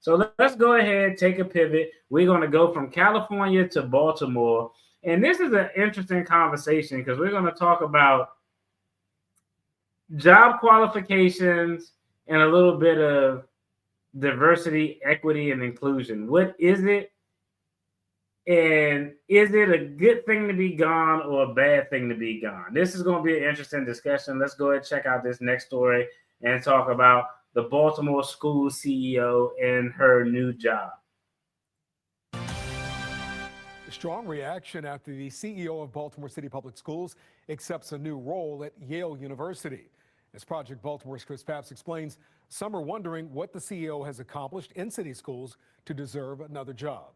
So let's go ahead, take a pivot. We're going to go from California to Baltimore. And this is an interesting conversation because we're going to talk about job qualifications and a little bit of diversity, equity, and inclusion. What is it? And is it a good thing to be gone or a bad thing to be gone? This is going to be an interesting discussion. Let's go ahead and check out this next story and talk about the Baltimore School CEO and her new job. Strong reaction after the CEO of Baltimore City Public Schools accepts a new role at Yale University. As Project Baltimore's Chris Papps explains, some are wondering what the CEO has accomplished in city schools to deserve another job.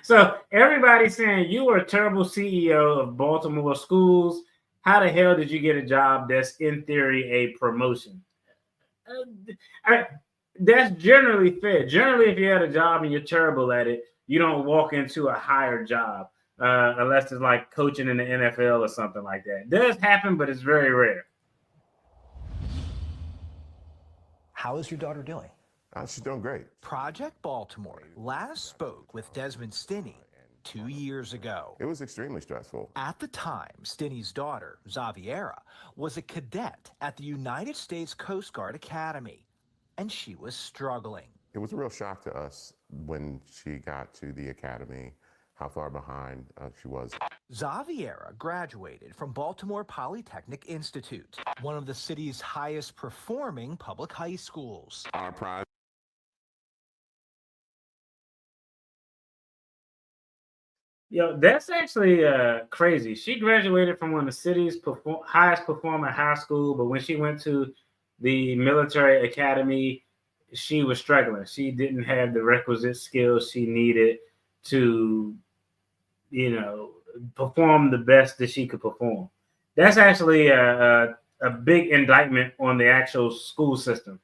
So everybody's saying you were a terrible CEO of Baltimore schools. How the hell did you get a job that's in theory a promotion? That's generally fair. Generally, if you had a job and you're terrible at it, you don't walk into a higher job unless it's like coaching in the NFL or something like that. It does happen, but it's very rare. How is your daughter doing? She's doing great. Project Baltimore last spoke with Desmond Stinney 2 years ago. It was extremely stressful. At the time, Stinney's daughter, Xaviera, was a cadet at the United States Coast Guard Academy, and she was struggling. It was a real shock to us when she got to the academy, how far behind she was. Xaviera graduated from Baltimore Polytechnic Institute, one of the city's highest performing public high schools. Our prize. That's actually crazy. She graduated from one of the city's highest performing high school, but when she went to the military academy, she was struggling. She didn't have the requisite skills she needed to, perform the best that she could perform. That's actually a big indictment on the actual school system.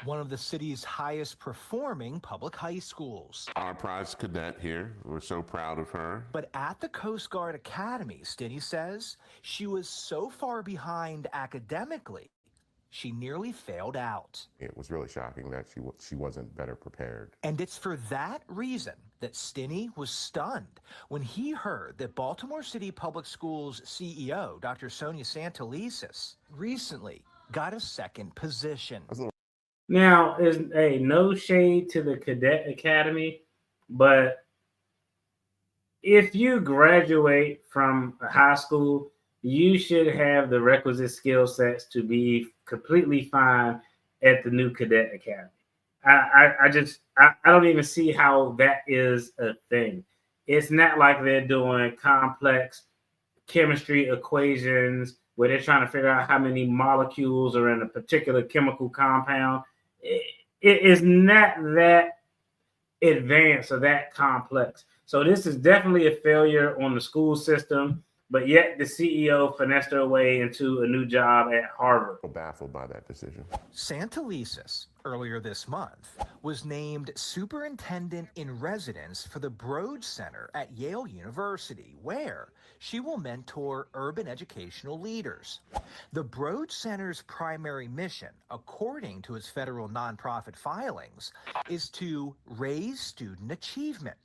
One of the city's highest performing public high schools. Our prize cadet here, we're so proud of her. But at the Coast Guard Academy, Stinney says, she was so far behind academically, she nearly failed out. It was really shocking that she wasn't better prepared. And it's for that reason that Stinney was stunned when he heard that Baltimore City Public Schools CEO, Dr. Sonia Santelises, recently got a second position. Now, is no shade to the Cadet Academy, but if you graduate from a high school, you should have the requisite skill sets to be completely fine at the new Cadet Academy. I don't even see how that is a thing. It's not like they're doing complex chemistry equations where they're trying to figure out how many molecules are in a particular chemical compound. It is not that advanced or that complex. So this is definitely a failure on the school system, but yet the CEO finessed her way into a new job at Harvard. I'm baffled by that decision. Santelises, earlier this month, was named superintendent in residence for the Broad Center at Yale University, where she will mentor urban educational leaders. The Broad Center's primary mission, according to its federal nonprofit filings, is to raise student achievement.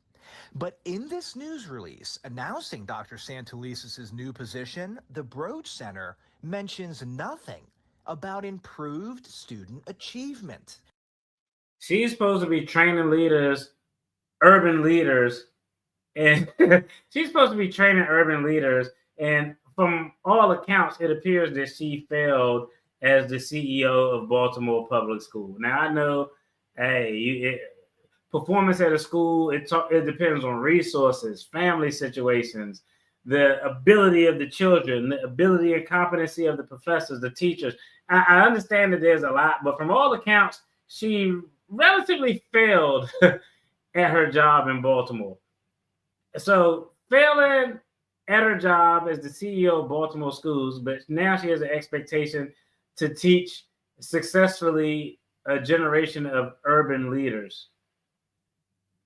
But in this news release announcing Dr. Santelises' new position, the Broad Center mentions nothing about improved student achievement. She's supposed to be training leaders, urban leaders, and she's supposed to be training urban leaders. And from all accounts, it appears that she failed as the CEO of Baltimore Public School. Now, I know, performance at a school, it depends on resources, family situations, the ability of the children, the ability and competency of the professors, the teachers. I understand that there's a lot, but from all accounts, she relatively failed at her job in Baltimore. So failing at her job as the CEO of Baltimore Schools, but now she has an expectation to teach successfully a generation of urban leaders.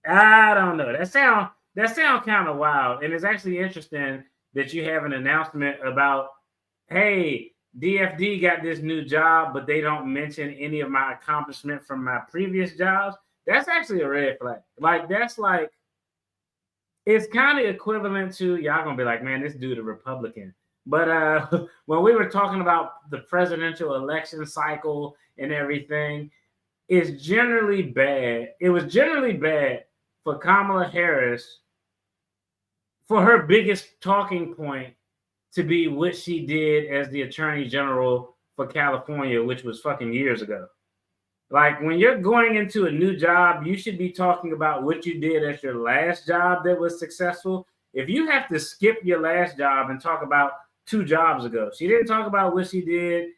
I don't know. That sound kind of wild. And it's actually interesting that you have an announcement about, hey, DFD got this new job, but they don't mention any of my accomplishment from my previous jobs. That's actually a red flag. Like that's like it's kind of equivalent to y'all gonna be like, man, this dude a Republican. But when we were talking about the presidential election cycle and everything, it's generally bad. It was generally bad for Kamala Harris for her biggest talking point to be what she did as the Attorney General for California, which was fucking years ago. Like when you're going into a new job, you should be talking about what you did at your last job that was successful. If you have to skip your last job and talk about 2 jobs ago, she didn't talk about what she did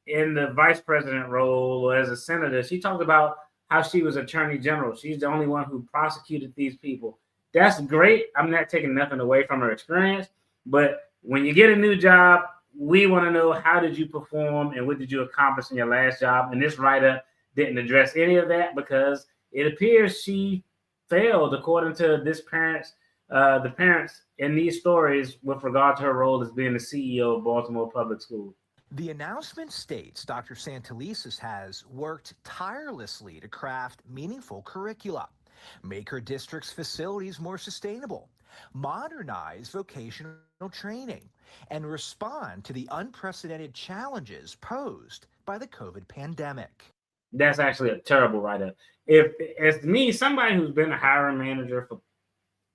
in the vice president role or as a senator. She talked about how she was attorney general. She's the only one who prosecuted these people. That's great. I'm not taking nothing away from her experience, but when you get a new job, we want to know how did you perform and what did you accomplish in your last job. And this write-up didn't address any of that because it appears she failed according to the parents in these stories with regard to her role as being the CEO of Baltimore Public Schools. The announcement states Dr. Santelises has worked tirelessly to craft meaningful curricula, make her district's facilities more sustainable, modernize vocational training, and respond to the unprecedented challenges posed by the COVID pandemic. That's actually a terrible write-up. If as me, somebody who's been a hiring manager for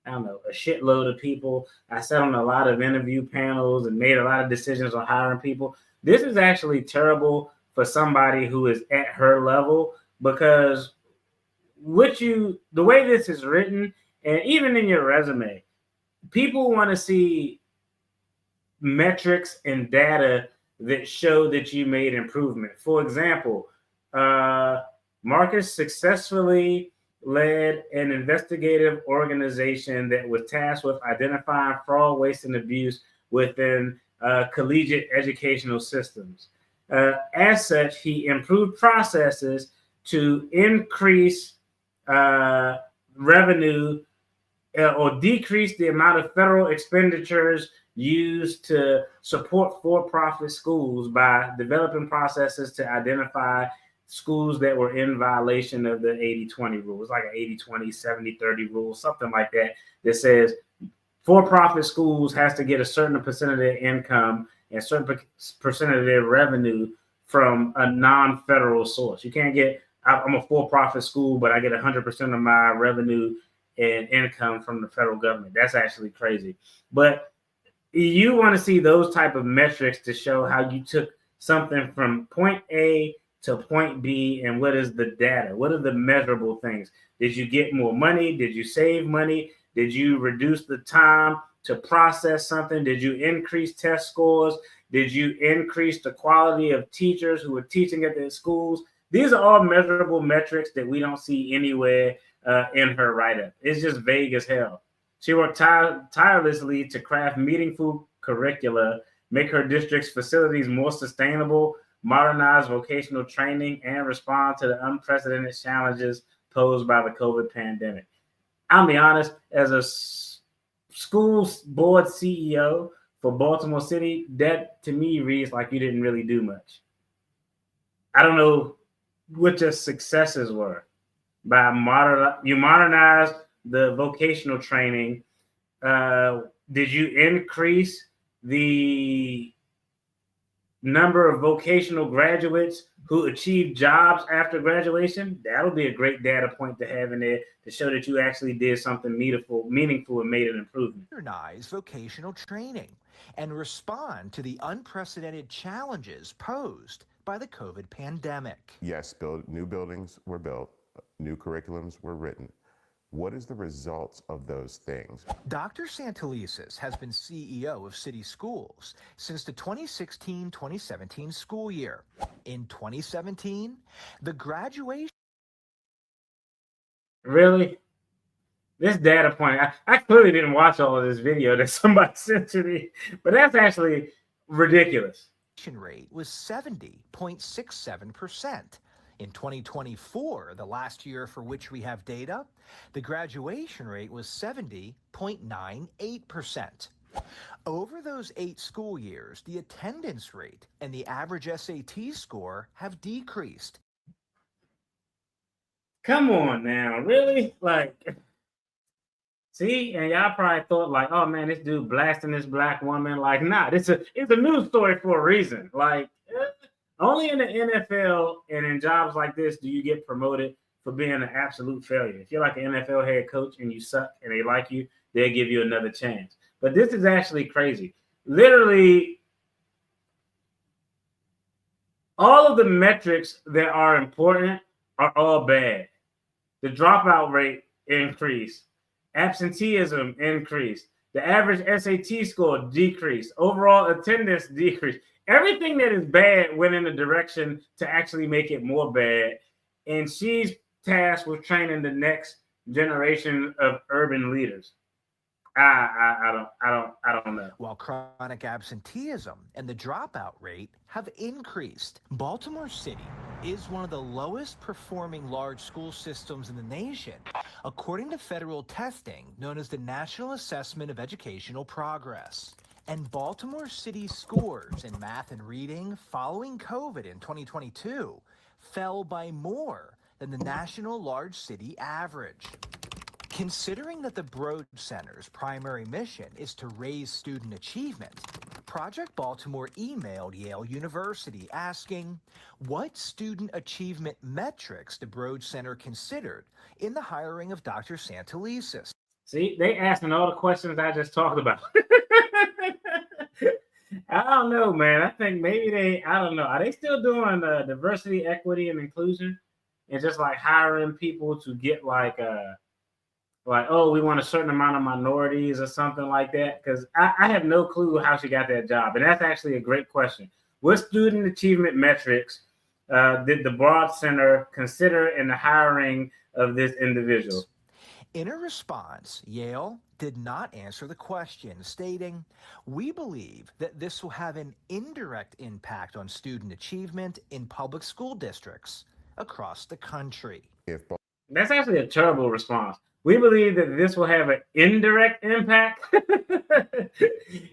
I don't know, a shitload of people. I sat on a lot of interview panels and made a lot of decisions on hiring people. This is actually terrible for somebody who is at her level because the way this is written, and even in your resume, people want to see metrics and data that show that you made improvement. For example, Marcus successfully led an investigative organization that was tasked with identifying fraud, waste, and abuse within collegiate educational systems. As such, he improved processes to increase revenue or decrease the amount of federal expenditures used to support for-profit schools by developing processes to identify schools that were in violation of the 80-20 rule. It's like an 80-20, 70-30 rule, something like that, that says for-profit schools has to get a certain percent of their income and a certain percent of their revenue from a non-federal source. You can't get, I'm a for-profit school, but I get 100% of my revenue and income from the federal government. That's actually crazy. But you want to see those type of metrics to show how you took something from point A to point B, and what is the data? What are the measurable things? Did you get more money? Did you save money? Did you reduce the time to process something? Did you increase test scores? Did you increase the quality of teachers who are teaching at the schools? These are all measurable metrics that we don't see anywhere in her write-up. It's just vague as hell. She worked tirelessly to craft meaningful curricula, make her district's facilities more sustainable, modernize vocational training, and respond to the unprecedented challenges posed by the COVID pandemic. I'll be honest, as a school board CEO for Baltimore City, that to me reads like you didn't really do much. I don't know what your successes were. You modernized the vocational training. Did you increase the number of vocational graduates who achieved jobs after graduation? That'll be a great data point to have in there to show that you actually did something meaningful and made an improvement. Modernize vocational training and respond to the unprecedented challenges posed by the COVID pandemic. Yes, new buildings were built, new curriculums were written. What is the results of those things? Dr. Santelises has been CEO of City Schools since the 2016-2017 school year. In 2017, the graduation... Really? This data point, I clearly didn't watch all of this video that somebody sent to me, but that's actually ridiculous. ...rate was 70.67%. In 2024, the last year for which we have data, the graduation rate was 70.98%. Over those 8 school years, the attendance rate and the average SAT score have decreased. Come on now, really? Like, see, and y'all probably thought like, oh man, this dude blasting this black woman. Like, nah, it's a news story for a reason. Like, only in the NFL and in jobs like this do you get promoted for being an absolute failure. If you're like an NFL head coach and you suck and they like you, they'll give you another chance. But this is actually crazy. Literally, all of the metrics that are important are all bad. The dropout rate increased. Absenteeism increased. The average SAT score decreased. Overall attendance decreased. Everything that is bad went in a direction to actually make it more bad. And she's tasked with training the next generation of urban leaders. I don't know. While chronic absenteeism and the dropout rate have increased, Baltimore City is one of the lowest performing large school systems in the nation, according to federal testing known as the National Assessment of Educational Progress. And Baltimore City's scores in math and reading following COVID in 2022 fell by more than the national large city average. Considering that the Broad Center's primary mission is to raise student achievement, Project Baltimore emailed Yale University asking, what student achievement metrics the Broad Center considered in the hiring of Dr. Santelises? See, they asking all the questions I just talked about. I don't know, man. I think maybe I don't know. Are they still doing diversity, equity, and inclusion? And just like hiring people to get like, oh, we want a certain amount of minorities or something like that? Because I have no clue how she got that job. And that's actually a great question. What student achievement metrics did the Broad Center consider in the hiring of this individual? In a response, Yale did not answer the question, stating, we believe that this will have an indirect impact on student achievement in public school districts across the country. That's actually a terrible response. We believe that this will have an indirect impact.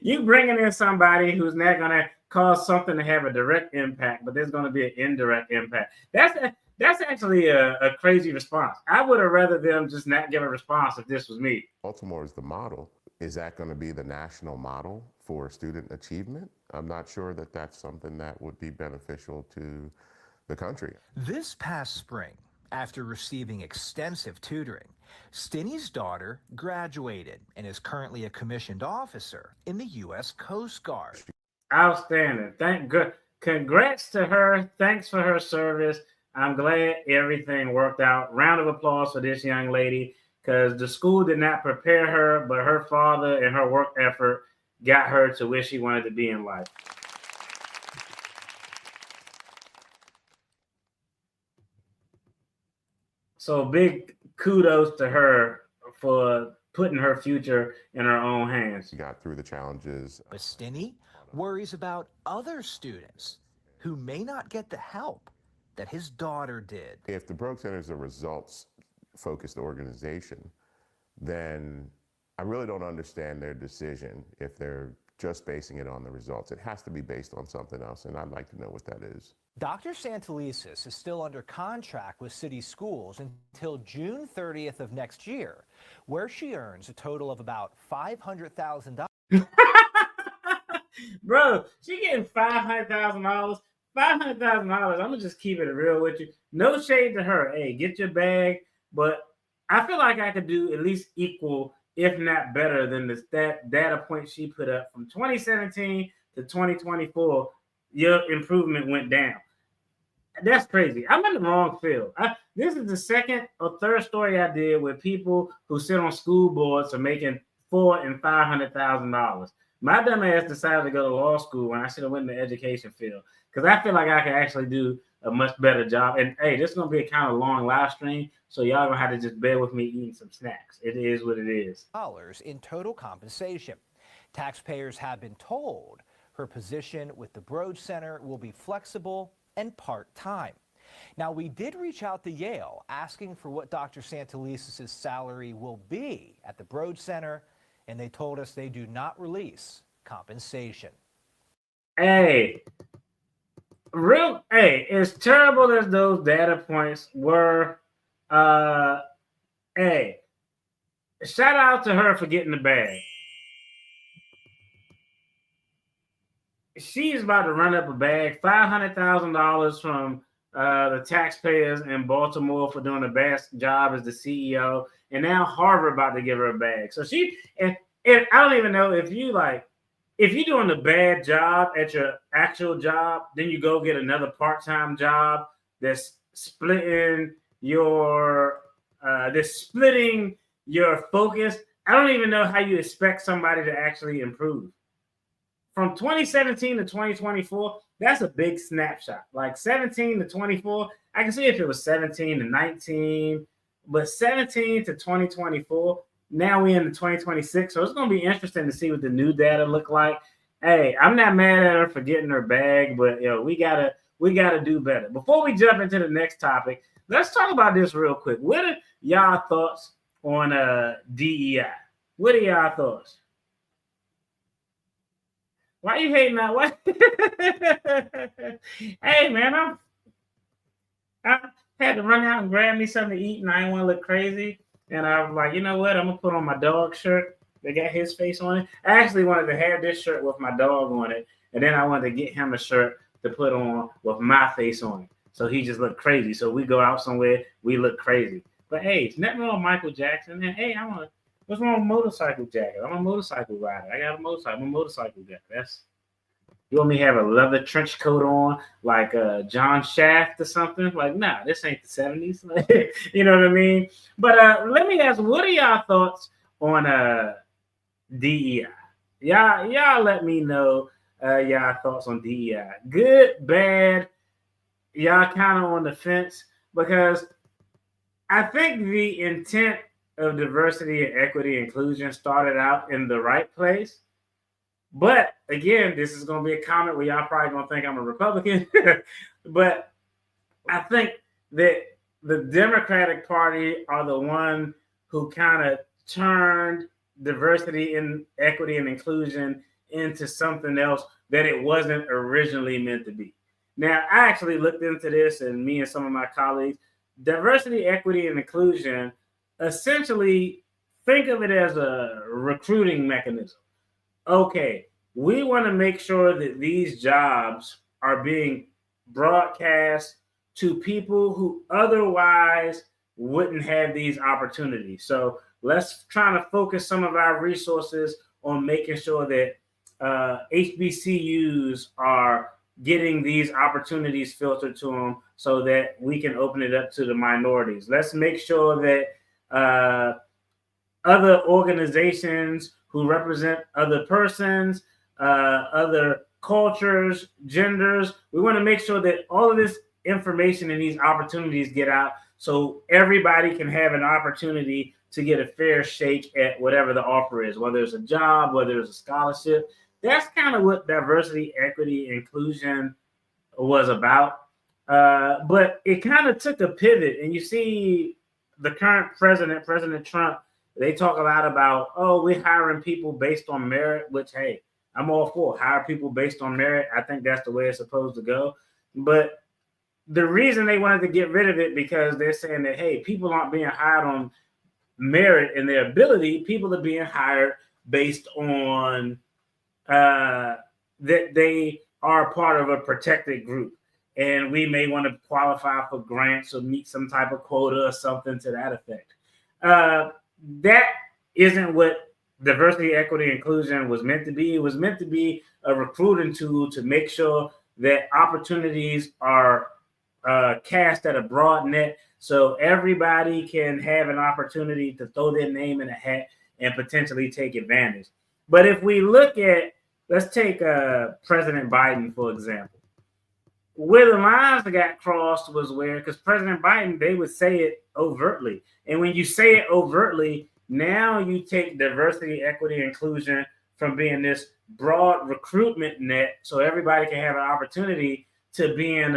You bringing in somebody who's not going to cause something to have a direct impact, but there's going to be an indirect impact. That's actually a crazy response. I would have rather them just not give a response if this was me. Baltimore is the model. Is that going to be the national model for student achievement? I'm not sure that that's something that would be beneficial to the country. This past spring, after receiving extensive tutoring, Stinney's daughter graduated and is currently a commissioned officer in the U.S. Coast Guard. Outstanding. Congrats to her. Thanks for her service. I'm glad everything worked out. Round of applause for this young lady, because the school did not prepare her, but her father and her work effort got her to where she wanted to be in life. So big kudos to her for putting her future in her own hands. She got through the challenges. But Stinney worries about other students who may not get the help that his daughter did. If the Broad Center is a results-focused organization, then I really don't understand their decision if they're just basing it on the results. It has to be based on something else, and I'd like to know what that is. Dr. Santelises is still under contract with city schools until June 30th of next year, where she earns a total of about $500,000. Bro, she getting $500,000. $500,000. I'm gonna just keep it real with you. No shade to her. Hey, get your bag. But I feel like I could do at least equal, if not better, than that data point she put up from 2017 to 2024. Your improvement went down. That's crazy. I'm in the wrong field. This is the second or third story I did with people who sit on school boards are making $400,000 and $500,000. My dumb ass decided to go to law school when I should have went in the education field, because I feel like I can actually do a much better job. And hey, this is gonna be a kind of long live stream, so y'all gonna have to just bear with me eating some snacks. It is what it is. In total compensation. Taxpayers have been told her position with the Broad Center will be flexible and part-time. Now, we did reach out to Yale asking for what Dr. Santelises' salary will be at the Broad Center, and they told us they do not release compensation. Hey, as terrible as those data points were, Hey, shout out to her for getting the bag. She's about to run up a bag, $500,000 from the taxpayers in Baltimore for doing the best job as the CEO, and now Harvard about to give her a bag. So and I don't even know if if you're doing a bad job at your actual job, then you go get another part-time job that's splitting your focus. I don't even know how you expect somebody to actually improve from 2017 to 2024, that's a big snapshot. Like 17 to 24, I can see if it was 17 to 19, but 17 to 2024, now we're in the 2026. So it's going to be interesting to see what the new data look like. Hey, I'm not mad at her for getting her bag, but we gotta do better. Before we jump into the next topic, let's talk about this real quick. What are y'all thoughts on DEI? What are y'all thoughts? Why you hating that? What? Hey man, I had to run out and grab me something to eat, and I didn't want to look crazy. And I was like, you know what? I'm gonna put on my dog shirt. They got his face on it. I actually wanted to have this shirt with my dog on it, and then I wanted to get him a shirt to put on with my face on it, so he just looked crazy. So we go out somewhere, we look crazy. But hey, it's nothing wrong with Michael Jackson. And hey, what's wrong with motorcycle jacket? I'm a motorcycle rider. I got a motorcycle. I'm a motorcycle guy. You want me to have a leather trench coat on like John Shaft or something? Like, nah, this ain't the 70s. You know what I mean? But let me ask, what are y'all thoughts on DEI? Y'all let me know y'all thoughts on DEI. Good, bad, y'all kind of on the fence, because I think the intent of diversity and equity inclusion started out in the right place. But again, this is going to be a comment where y'all probably going to think I'm a Republican. But I think that the Democratic Party are the one who kind of turned diversity and equity and inclusion into something else that it wasn't originally meant to be. Now, I actually looked into this, and me and some of my colleagues, diversity, equity, and inclusion, essentially think of it as a recruiting mechanism. Okay, we want to make sure that these jobs are being broadcast to people who otherwise wouldn't have these opportunities. So let's try to focus some of our resources on making sure that HBCUs are getting these opportunities filtered to them so that we can open it up to the minorities. Let's make sure that other organizations who represent other persons, other cultures, genders, we want to make sure that all of this information and these opportunities get out so everybody can have an opportunity to get a fair shake at whatever the offer is, whether it's a job, whether it's a scholarship. That's kind of what diversity, equity, inclusion was about. But it kind of took a pivot, and you see the current president, President Trump, they talk a lot about, oh, we're hiring people based on merit, which, hey, I'm all for hire people based on merit. I think that's the way it's supposed to go. But the reason they wanted to get rid of it because they're saying that, hey, people aren't being hired on merit and their ability. People are being hired based on that they are part of a protected group. And we may want to qualify for grants or meet some type of quota or something to that effect. That isn't what diversity, equity, inclusion was meant to be. It was meant to be a recruiting tool to make sure that opportunities are cast at a broad net so everybody can have an opportunity to throw their name in a hat and potentially take advantage. But if we look at, let's take President Biden, for example. Where the lines that got crossed was where, because President Biden, they would say it overtly. And when you say it overtly, now you take diversity, equity, inclusion from being this broad recruitment net so everybody can have an opportunity to being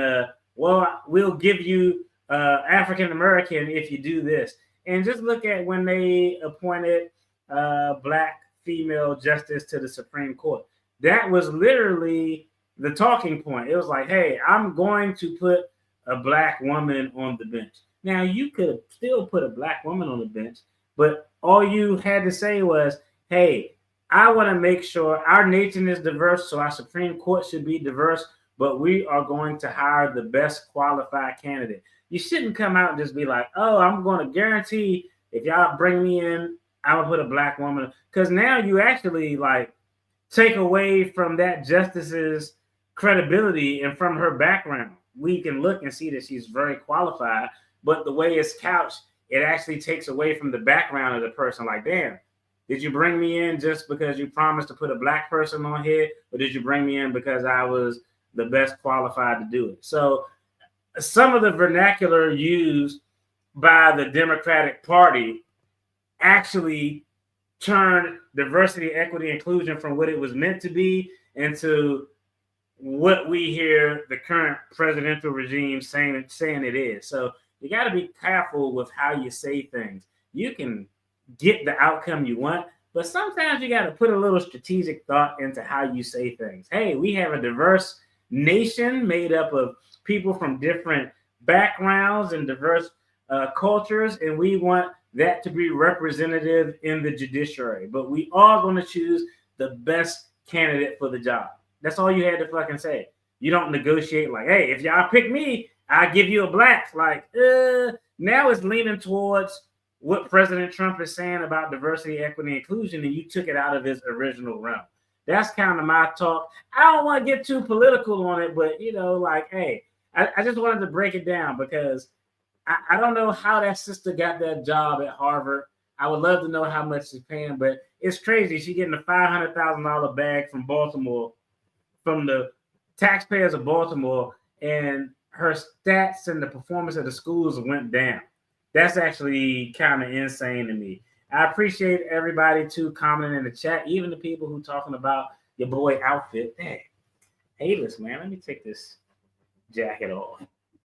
well, we'll give you African American if you do this. And just look at when they appointed Black female justice to the Supreme Court. That was literally the talking point. It was like, hey, I'm going to put a Black woman on the bench. Now, you could still put a black woman on the bench, but all you had to say was, hey, I want to make sure our nation is diverse, so our Supreme Court should be diverse, but we are going to hire the best qualified candidate. You shouldn't come out and just be like, oh, I'm going to guarantee if y'all bring me in, I'm going to put a black woman. Because now you actually like take away from that justice's credibility and from her background. We can look and see that she's very qualified, but the way it's couched, it actually takes away from the background of the person. Like, damn, did you bring me in just because you promised to put a black person on here, or did you bring me in because I was the best qualified to do it? So some of the vernacular used by the Democratic Party actually turned diversity, equity, inclusion from what it was meant to be into what we hear the current presidential regime saying it is. So you got to be careful with how you say things. You can get the outcome you want, but sometimes you got to put a little strategic thought into how you say things. Hey, we have a diverse nation made up of people from different backgrounds and diverse cultures, and we want that to be representative in the judiciary. But we are going to choose the best candidate for the job. That's all you had to fucking say. You don't negotiate like, hey, if y'all pick me, I'll give you a black. Like, now it's leaning towards what President Trump is saying about diversity, equity, inclusion, and you took it out of his original realm. That's kind of my talk. I don't want to get too political on it, but like, hey, I just wanted to break it down because I don't know how that sister got that job at Harvard. I would love to know how much she's paying, but it's crazy. She's getting a $500,000 bag from Baltimore, from the taxpayers of Baltimore, and her stats and the performance of the schools went down. That's actually kind of insane to me. I appreciate everybody too commenting in the chat, even the people who talking about your boy outfit. Dang. Hey, listen, man, let me take this jacket off.